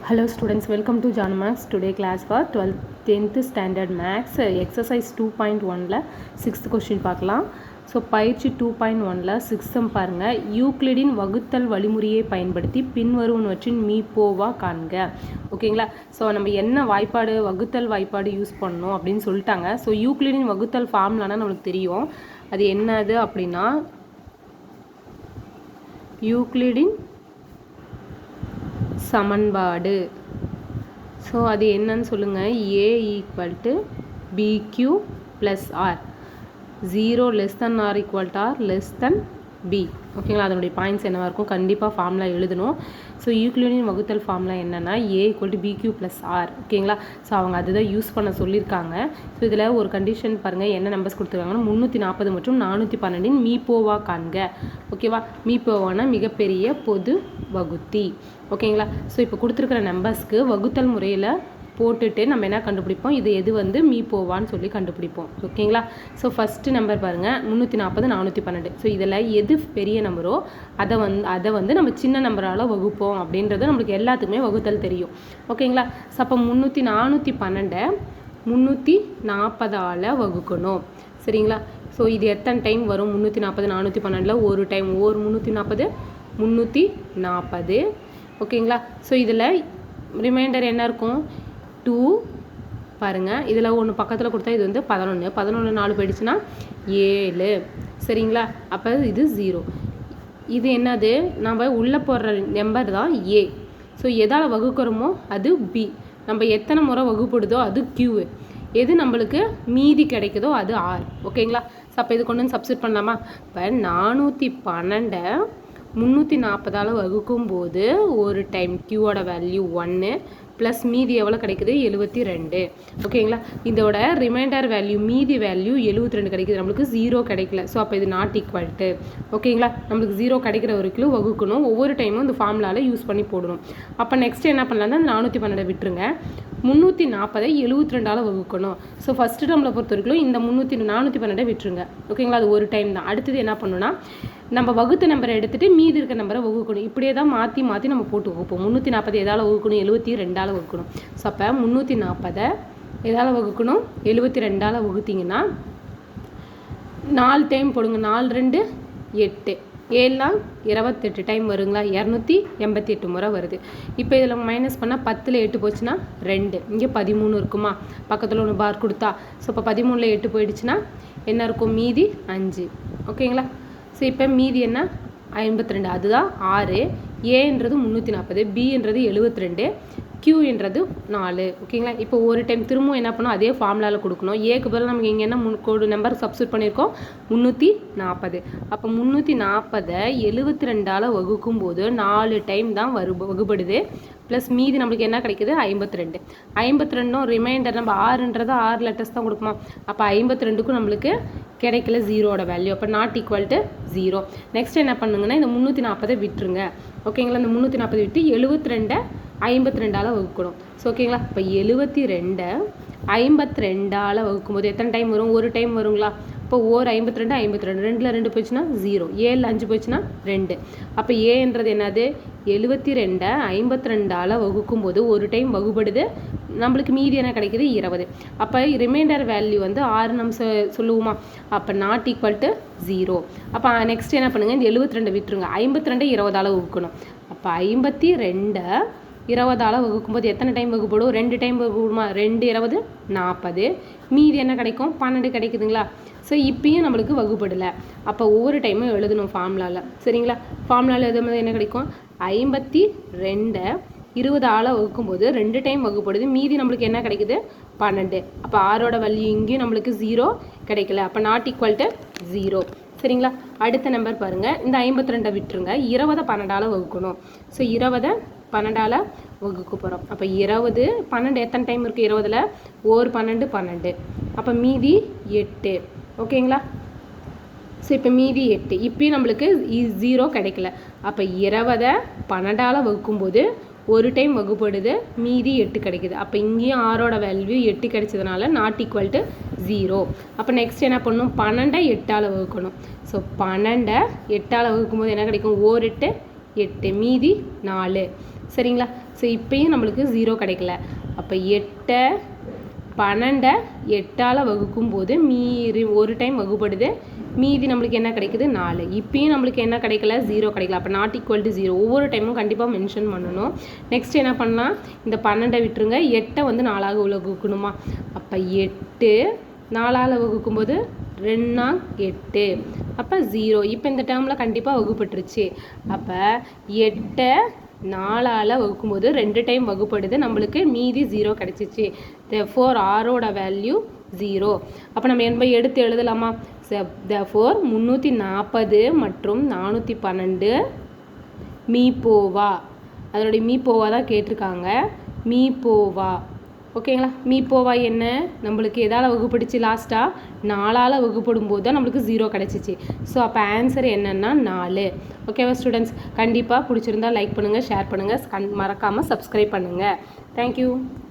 Hello students, welcome to John Max. Today class for 12th 10th standard max exercise 2.1ல 6th question பார்க்கலாம். So பயிற்சி 2.1ல 6th பாருங்க. Euclidean வகுத்தல் வழிமுறையை பயன்படுத்தி பின்வருவனவற்றின் மீப்போவா காண்க. ஓகேங்களா? ஸோ நம்ம என்ன வாய்ப்பாடு வகுத்தல் வாய்ப்பாடு யூஸ் பண்ணணும் அப்படின்னு சொல்லிட்டாங்க. ஸோ யூக்ளிடின் வகுத்தல் ஃபார்முலானா நம்மளுக்கு தெரியும். அது என்னது அப்படின்னா யூக்ளிடின் சமன்பாடு. ஸோ அது என்னன்னு சொல்லுங்கள். A equal to b q plus R, 0 less than R equal to R less than B. ஓகேங்களா? அதனுடைய பாயிண்ட்ஸ் என்னவாக இருக்கும், கண்டிப்பாக ஃபார்முலா எழுதணும். ஸோ யூக்ளிடின் வகுத்தல் ஃபார்முலா என்னென்னா ஏ equal to b q plus R. ஓகேங்களா? ஸோ அவங்க அதுதான் யூஸ் பண்ண சொல்லியிருக்காங்க. ஸோ இதில் ஒரு கண்டிஷன் பாருங்கள், என்ன நம்பர்ஸ் கொடுத்துருக்காங்கன்னா 340 மற்றும் 412 மீப்போவா காண்க. ஓகேவா? மீப்போவானா மிகப்பெரிய பொது வகுத்தி. ஓகேங்களா? ஸோ இப்போ கொடுத்துருக்கிற நம்பர்ஸ்க்கு வகுத்தல் முறையில் போட்டுட்டு நம்ம என்ன கண்டுபிடிப்போம், இது எது வந்து மீப்போவான்னு சொல்லி கண்டுபிடிப்போம். ஓகேங்களா? ஸோ ஃபஸ்ட்டு நம்பர் பாருங்கள் 340 412. ஸோ இதில் எது பெரிய நம்பரோ அதை வந்து நம்ம சின்ன நம்பரால் வகுப்போம் அப்படின்றது நம்மளுக்கு எல்லாத்துக்குமே வகுத்தல் தெரியும். ஓகேங்களா? ஸோ அப்போ 412 340ஆல் வகுக்கணும். சரிங்களா? ஸோ இது எத்தனை டைம் வரும், 340 412 ஒரு டைம், ஒரு 340 340. ஓகேங்களா? ஸோ இதில் ரிமைண்டர் என்ன இருக்கும், 2 பாருங்கள். இதில் ஒன்று பக்கத்தில் கொடுத்தா இது வந்து 11 4 போயிடுச்சுன்னா 7. சரிங்களா? அப்போ இது 0. இது என்னது, நம்ம உள்ளே போடுற நம்பர் தான் ஏ. ஸோ எதால் வகுக்கிறோமோ அது பி. நம்ம எத்தனை முறை வகுப்படுதோ அது கியூ. எது நம்மளுக்கு மீதி கிடைக்குதோ அது ஆர். ஓகேங்களா? ஸோ அப்போ இது கொண்டு வந்து சப்ஸ்டிட் பண்ணலாமா. இப்போ 412 340ஆல் வகுக்கும்போது ஒரு டைம் கியூவோட வேல்யூ 1 ப்ளஸ் மீதி எவ்வளோ கிடைக்குது 72. ஓகேங்களா? இதோட ரிமைண்டர் வேல்யூ மீதி வேல்யூ 72 கிடைக்குது, நம்மளுக்கு 0 கிடைக்கல. ஸோ அப்போ இது நாட் ஈக்குவல் டு. ஓகேங்களா? நம்மளுக்கு 0 கிடைக்கிற வரைக்கும் வகுக்கணும். ஒவ்வொரு டைமும் இந்த ஃபார்முலாவில் யூஸ் பண்ணி போடணும். அப்போ நெக்ஸ்ட் என்ன பண்ணலாம்னா 412 விட்டுருங்க, 340 72ஆல் வகுக்கணும். ஸோ ஃபஸ்ட்டு டேர்மில் பொறுத்த வரைக்கும் இந்த 412 விட்டுருங்க. ஓகேங்களா? அது ஒரு டைம் தான். அடுத்தது என்ன பண்ணணும்னா நம்ம வகுத்த நம்பரை எடுத்துகிட்டு மீதி இருக்க நம்பரை வகுக்கணும். இப்படியே தான் மாற்றி மாற்றி நம்ம போட்டு வகுப்போம். 340 எதால் வகுக்கணும், 72ஆல் வகுக்கணும். ஸோ அப்போ 340 எதால் வகுக்கணும், 72ஆல் வகுத்திங்கன்னா 4 டைம் போடுங்க. 4 2 8, 7 28 டைம் வருங்களா, 288 முறை வருது. இப்போ இதில் மைனஸ் பண்ணால் 10ல் 8 போச்சுன்னா 2, இங்கே 13 இருக்குமா, பக்கத்தில் ஒன்று பார் கொடுத்தா. ஸோ இப்போ 13ல் 8 போயிடுச்சுன்னா என்ன இருக்கும், மீதி 5. ஓகேங்களா? ஸோ இப்போ மீதி என்ன 52, அதுதான் 6. ஏன்றது 340, பின்றது 72, கியூ என்றது 4. ஓகேங்களா? இப்போ ஒரு டைம் திரும்பவும் என்ன பண்ணோம், அதே ஃபார்முலாவில் கொடுக்கணும். ஏக்கு பதில் நமக்கு இங்கே என்ன கோடு நம்பர் சப்ஸ்டிட் பண்ணியிருக்கோம், 340. அப்போ 340 72ஆல் வகுக்கும்போது 4 டைம் தான் வகுப்படுது. ப்ளஸ் மீதி நம்மளுக்கு என்ன கிடைக்குது 52. 52ம் ரிமைண்டர் நம்ம 6ன்றது 6 லெட்டர்ஸ் தான் கொடுக்குமா. அப்போ 52க்கும் நம்மளுக்கு கிடைக்கல 0ஓட வேல்யூ. அப்போ நாட் ஈக்குவல் டு 0. நெக்ஸ்ட் என்ன பண்ணுங்கன்னா இந்த 340 விட்டுருங்க. ஓகேங்களா? இந்த 340 விட்டு 72 52ஆல் வகுக்கணும். ஸோ ஓகேங்களா? இப்போ 72 52ஆல் வகுக்கும்போது எத்தனை டைம் வரும், ஒரு டைம் வருங்களா. இப்போ ஓர் 52 52, 2ல் 2 போயிடுச்சுன்னா 0, 7ல் 5 போயிடுச்சுன்னா 2. அப்போ ஏன்றது என்னது 72 52ஆல் வகுக்கும்போது ஒரு டைம் வகுப்படுது, நம்மளுக்கு மீதி என்ன கிடைக்குது 20. அப்போ ரிமைண்டர் வேல்யூ வந்து 6 நம்ம சொல்லுவோமா. அப்போ நாட் ஈக்குவல் டு 0. அப்போ நெக்ஸ்ட் என்ன பண்ணுங்கள், இந்த 72 விட்டுருங்க, 52 20ஆல் வகுக்கணும். அப்போ 52 20ஆல் வகுக்கும்போது எத்தனை டைம் வகுப்படும், 2 டைம் வகுப்படுமா. 2 20 40, மீதி என்ன கிடைக்கும் 12 கிடைக்குதுங்களா. ஸோ இப்பயும் நம்மளுக்கு வகுப்படலை. அப்போ ஒவ்வொரு டைமும் எழுதணும் ஃபார்முலாவில். சரிங்களா? ஃபார்முலாவில் எழுதும்போது என்ன கிடைக்கும், 52 20ஆல் வகுக்கும்போது 2 டைம் வகுப்படுது, மீதி நம்மளுக்கு என்ன கிடைக்குது 12. அப்போ ஆரோட வேல்யூ இங்கேயும் நம்மளுக்கு 0 கிடைக்கல. அப்போ நாட் ஈக்குவல் டு 0. சரிங்களா? அடுத்த நம்பர் பாருங்கள், இந்த 52 விட்டுருங்க, 20 12ஆல் வகுக்கணும். ஸோ 20 12ஆல் வகுக்க போகிறோம். அப்போ 20 12 எத்தனை டைம் இருக்குது 20ல், ஒரு 12 12. அப்போ மீதி 8. ஓகேங்களா? ஸோ இப்போ மீதி 8. இப்போயும் நம்மளுக்கு 0 கிடைக்கல. அப்போ 20 12ஆல் வகுக்கும்போது ஒரு டைம் வகுப்படுது, மீதி 8 கிடைக்குது. அப்போ இங்கேயும் ஆரோட வேல்யூ 8 கிடைச்சதுனால நாட் ஈக்குவல் டு 0. அப்போ நெக்ஸ்ட் என்ன பண்ணணும், 12 8ஆல் வகுக்கணும். ஸோ 12 8ஆல் வகுக்கும்போது என்ன கிடைக்கும், ஓர் 8 8, மீதி 4. சரிங்களா? ஸோ இப்போயும் நம்மளுக்கு 0 கிடைக்கல. அப்போ 8 12 8ஆல் வகுக்கும் போது ஒரு டைம் வகுப்படுது, மீதி நம்மளுக்கு என்ன கிடைக்குது 4. இப்போயும் நம்மளுக்கு என்ன கிடைக்கல 0 கிடைக்கல. அப்போ நாட் ஈக்குவல் டு 0 ஒவ்வொரு டைமும் கண்டிப்பாக மென்ஷன் பண்ணணும். நெக்ஸ்ட் என்ன பண்ணலாம், இந்த 12 விட்டுருங்க, 8 வந்து 4ஆக வகுக்கணுமா. அப்போ 8 4ஆல் வகுக்கும்போது 2 8, அப்போ 0. இப்போ இந்த டேர்மில் கண்டிப்பாக வகுப்பட்டுருச்சு. அப்போ 8 4ஆல் வகுக்கும்போது 2 டைம் வகுப்படுது, நம்மளுக்கு மீதி 0 கிடச்சிச்சு. therefore ஆரோட வேல்யூ 0. அப்போ நம்ம எடுத்து எழுதலாமா. therefore 340 மற்றும் 412 மீப்போவா, அதனுடைய மீப்போவா தான் கேட்டிருக்காங்க. மீப்போவா ஓகேங்களா. மீப்போவா என்ன, நம்மளுக்கு எதால் வகுப்படுச்சு லாஸ்ட்டாக 4ஆல் வகுப்படும் போது தான் நம்மளுக்கு 0 கிடச்சிச்சு. ஸோ அப்போ ஆன்சர் என்னென்னா 4. ஓகேவா ஸ்டூடெண்ட்ஸ், கண்டிப்பாக பிடிச்சிருந்தா லைக் பண்ணுங்கள், ஷேர் பண்ணுங்கள், மறக்காமல் சப்ஸ்கிரைப் பண்ணுங்கள். தேங்க்யூ.